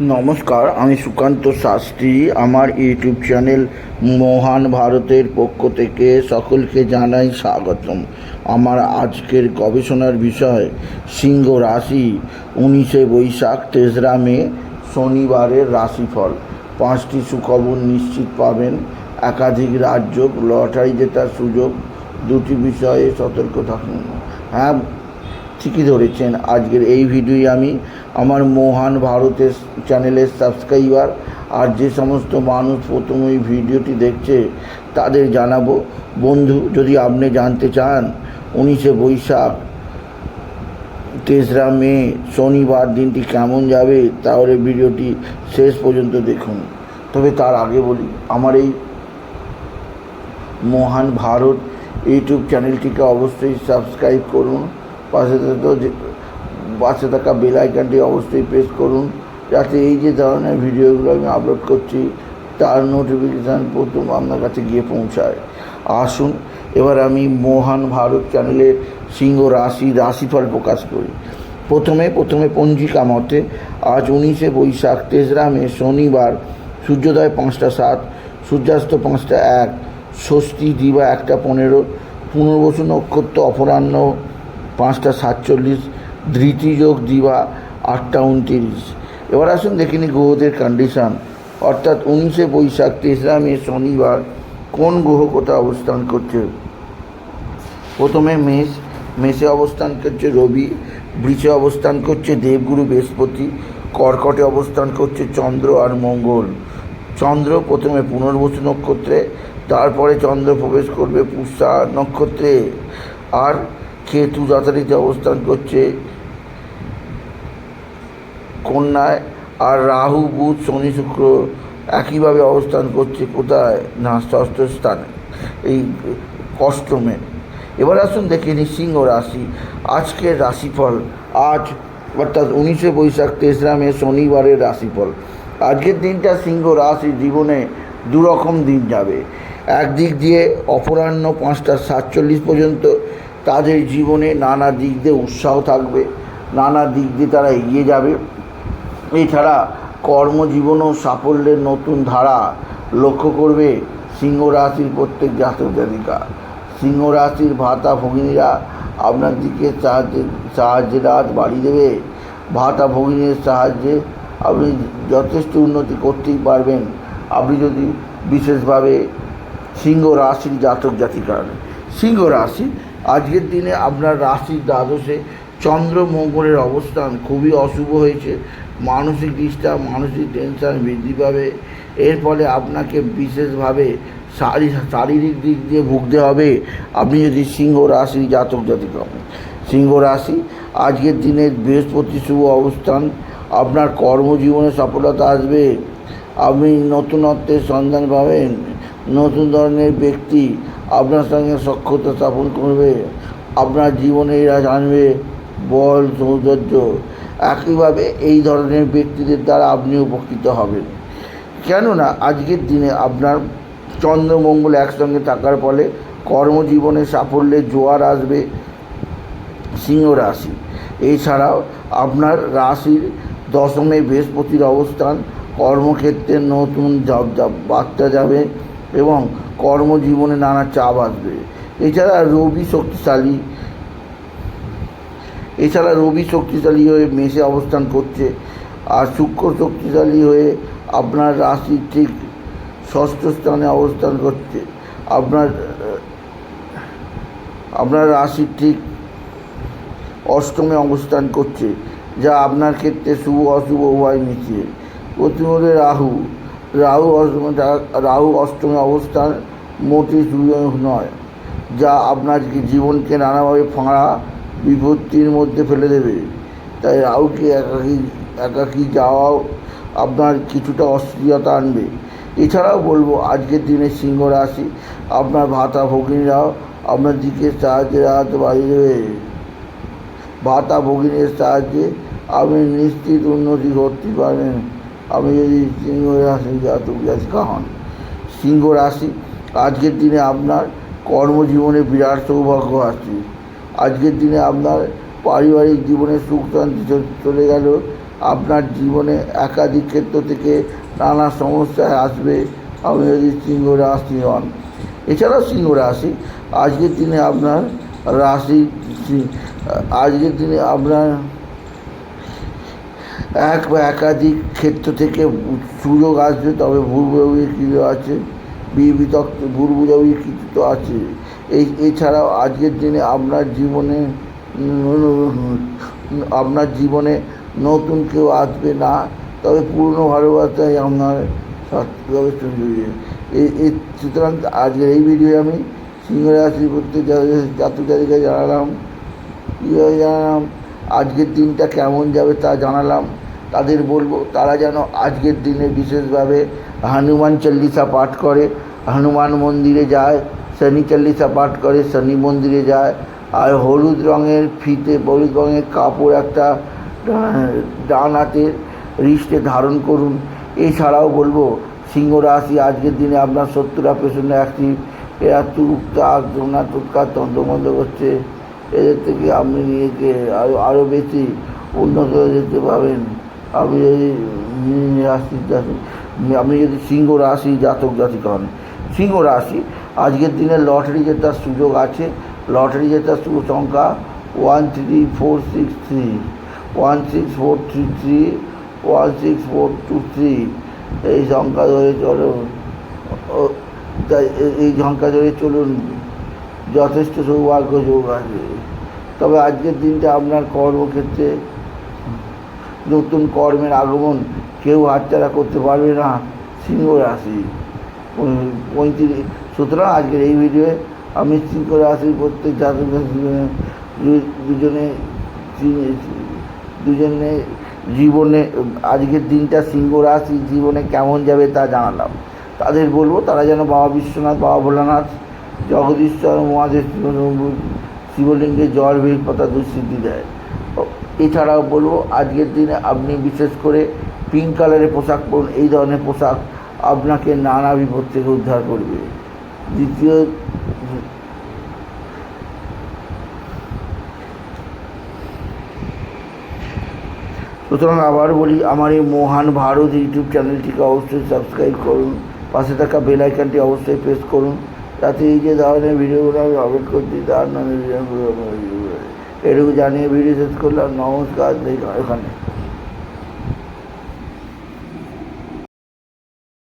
নমস্কার, আমি সুকান্ত শাস্ত্রী। আমার ইউটিউব চ্যানেল মহান ভারতের পক্ষ থেকে সকলকে জানাই স্বাগতম। আমার আজকের গবেষণার বিষয় সিংহ রাশি 19শে বৈশাখ 3রা মে শনিবারের রাশিফল। 5টি সুখবর নিশ্চিত পাবেন, একাধিক রাজযোগ, লটারি জেতার সুযোগ। 2টি বিষয়ে সতর্ক থাকুন। হ্যাঁ, ঠিকই ধরেছেন। আজকের এই ভিডিওই আমি আমার মহান ভারতের চ্যানেলের সাবস্ক্রাইবার আর যে সমস্ত মানুষ প্রথম এই ভিডিওটি দেখছে তাদের জানাবো, বন্ধু, যদি আপনি জানতে চান 19শে বৈশাখ 3রা মে শনিবার দিনটি কেমন যাবে, তাহলে ভিডিওটি শেষ পর্যন্ত দেখুন। তবে তার আগে বলি, আমার এই মহান ভারত ইউটিউব চ্যানেলটিকে অবশ্যই সাবস্ক্রাইব করুন। পাশে থাকা বেল আইকনটি অবশ্যই প্রেস করুন, যাতে এই যে ধরনের ভিডিওগুলো আমি আপলোড করছি তার নোটিফিকেশান প্রথম আপনার কাছে গিয়ে পৌঁছায়। আসুন এবার আমি মহান ভারত চ্যানেলের সিংহ রাশিফল প্রকাশ করি। প্রথমে পঞ্জিকা মতে আজ 19শে বৈশাখ 3রা মে শনিবার, সূর্যোদয় 5টা 7, সূর্যাস্ত 5টা 1, ষষ্ঠী দিবা 1টা 15, পুনর্বসু নক্ষত্র অপরাহ্ন 5টা 47, ধৃতি যোগ দিবা 8টা 29। এবার আসুন দেখে নিই গ্রহদের কন্ডিশান। অর্থাৎ 19শে বৈশাখ 3রা মে শনিবার কোন গ্রহ কোথায় অবস্থান করছে। প্রথমে মেষে অবস্থান করছে রবি, বৃষে অবস্থান করছে দেবগুরু বৃহস্পতি, কর্কটে অবস্থান করছে চন্দ্র আর মঙ্গল। চন্দ্র প্রথমে পুনর্বসু নক্ষত্রে, তারপরে চন্দ্র প্রবেশ করবে পুষ্যা নক্ষত্রে। আর কেতু যথারীতি অবস্থান করছে কন্যায়, আর রাহু বুধ শনি শুক্র একইভাবে অবস্থান করছে কোথায় না, ষষ্ঠ স্থানে, এই অষ্টমে। এবার আসুন দেখে নিই সিংহ রাশি আজকের রাশিফল। আজ অর্থাৎ 19শে বৈশাখ 3রা মে শনিবারের রাশিফল। আজকের দিনটা সিংহ রাশির জীবনে দুরকম দিন যাবে। একদিক দিয়ে অপরাহ্ন 5টা 47 পর্যন্ত তাদের জীবনে নানা দিক দিয়ে উৎসাহ থাকবে, নানা দিক দিয়ে তারা এগিয়ে যাবে। এছাড়া কর্মজীবনও সাফল্যের নতুন ধারা লক্ষ্য করবে সিংহ রাশির প্রত্যেক জাতক জাতিকা। সিংহ রাশির ভাতা ভগিনীরা আপনার দিকে সাহায্যের হাত বাড়িয়ে দেবে। ভাতা ভগিনীর সাহায্যে আপনি যথেষ্ট উন্নতি করতেই পারবেন, আপনি যদি বিশেষভাবে সিংহ রাশির জাতক জাতিকার। সিংহ রাশি আজকের দিনে আপনার রাশির দ্বাদশে চন্দ্র মঙ্গলের অবস্থান খুবই অশুভ হয়েছে। মানসিক ডিস্টার্ব, মানসিক টেনশন বৃদ্ধি পাবে। এর ফলে আপনাকে বিশেষভাবে শারীরিক দিক দিয়ে ভুগতে হবে আপনি যদি সিংহ রাশির জাতক জাতিকা। সিংহ রাশি আজকের দিনে বৃহস্পতি শুভ অবস্থান, আপনার কর্মজীবনে সফলতা আসবে। আপনি নতুনত্বের সন্ধান পাবেন। নতুন ধরনের ব্যক্তি আপনার সঙ্গে সখ্যতা স্থাপন করবে। আপনার জীবনে এরা জানবে বল, সৌন্দর্য। একইভাবে এই ধরনের ব্যক্তিদের দ্বারা আপনি উপকৃত হবেন। কেননা আজকের দিনে আপনার চন্দ্রমঙ্গল একসঙ্গে থাকার ফলে কর্মজীবনে সাফল্যের জোয়ার আসবে সিংহ রাশি। এছাড়াও আপনার রাশির দশমে বৃহস্পতির অবস্থান কর্মক্ষেত্রে নতুন বার্তা যাবে এবং কর্মজীবনে নানা চাপ আসবে। এছাড়া রবি শক্তিশালী হয়ে মেষে অবস্থান করছে, আর শুক্র শক্তিশালী হয়ে আপনার রাশির ঠিক ষষ্ঠ স্থানে অবস্থান করছে। আপনার রাশির ঠিক অষ্টমে অবস্থান করছে, যা আপনার ক্ষেত্রে শুভ অশুভ উভয় মিশিয়ে। প্রতিমধ্যে রাহু অষ্টমে অবস্থান মোটেই শুভ নয়, যা আপনার জীবনকে নানাভাবে ফাঁড়া বিপত্তির মধ্যে ফেলে দেবে। তাই রাহুকে একাকী যাওয়াও আপনার কিছুটা অস্থিরতা আনবে। এছাড়াও বলবো আজকের দিনে সিংহ রাশি আপনার ভাতা ভগিনীরাও আপনার দিকে সাহায্যের হাত বাড়িয়ে দেবে। ভাতা ভগিনীর সাহায্যে আপনি নিশ্চিত উন্নতি করতে পারবেন আপনি যদি সিংহ রাশি জাতক জাতিকা হন। সিংহ রাশি আজকের দিনে আপনার কর্মজীবনে বিরাট সৌভাগ্য আসছে। আজকের দিনে আপনার পারিবারিক জীবনে সুখ শান্তি চলে গেল, আপনার জীবনে একাধিক ক্ষেত্র থেকে নানা সমস্যায় আসবে আপনি যদি সিংহ রাশি হন। এছাড়াও সিংহ রাশি আজকের দিনে আপনার রাশি আজকের দিনে আপনার এক বা একাধিক ক্ষেত্র থেকে সুযোগ আসবে, তবে ভুল বোঝাবুঝি কিছু আছে, বিতক্ত ভুল বোঝাবুঝি কিছু তো আছে। এছাড়াও আজকের দিনে আপনার জীবনে নতুন কেউ আসবে না, তবে পুরনো ভালোবাসায় আপনার সুতরাং আজকের এই ভিডিও আমি সিংহ রাশির প্রত্যেক জাতক জাতিকাকে জানালাম, কীভাবে জানালাম, আজকের দিনটা কেমন যাবে তা জানালাম। তাদের বলবো তারা যেন আজকের দিনে বিশেষভাবে হনুমান চল্লিশা পাঠ করে, হনুমান মন্দিরে যায়, শনি চল্লিশা পাঠ করে, শনি মন্দিরে যায়, আর হলুদ রঙের ফিতে হলুদ রঙের কাপড় একটা ডান হাতের রিস্টে ধারণ করুন। এছাড়াও বলবো সিংহ রাশি আজকের দিনে আপনার 70% অ্যাক্টিভ, এরা টুকটাক জোনাট টুকটাক তন্ত্রমন্ত্র করছে, এদের থেকে আপনি নিজেকে আরও বেশি উন্নত যেতে পারবেন। আপনি যদি সিংহ রাশি জাতক জাতিকা হন। সিংহ রাশি আজকের দিনে লটারি জেতার সুযোগ আছে। লটারি জেতার শুভ সংখ্যা 13463, 16433, 16423। এই সংখ্যা ধরে চলুন, এই সংখ্যা ধরে চলুন, যথেষ্ট সৌভাগ্য যোগ আছে। তবে আজকের দিনটা আপনার কর্মক্ষেত্রে নতুন কর্মের আগমন কেউ হাতছাড়া করতে পারবে না। সিংহ রাশি 35। সুতরাং আজকের এই ভিডিওয়ে আমি সিংহ রাশির প্রত্যেক জাতক দুজনে জীবনে আজকের দিনটা সিংহ রাশি জীবনে কেমন যাবে তা জানালাম। তাদের বলবো তারা যেন বাবা বিশ্বনাথ, বাবা ভোলানাথ, জগদীশ্বর, মহাদেব শিবলিঙ্গে জল বেল পাতা দুঃসিদ্ধি দেয়। এছাড়াও বলবো আজকের দিনে আপনি বিশেষ করে পিঙ্ক কালারের পোশাক পরুন। এই ধরনের পোশাক আপনাকে নানা বিপদ থেকে উদ্ধার করবে। সুতরাং আবার বলি, আমার এই মহান ভারত ইউটিউব চ্যানেলটিকে অবশ্যই সাবস্ক্রাইব করুন, পাশে থাকা বেল আইকনটি অবশ্যই প্রেস করুন, যাতে এই যে ধরনের ভিডিওগুলো আমি আপলোড করছি তার এটুকু জানিয়ে ভিডিও শেষ করলাম। নমস্কার। এখানে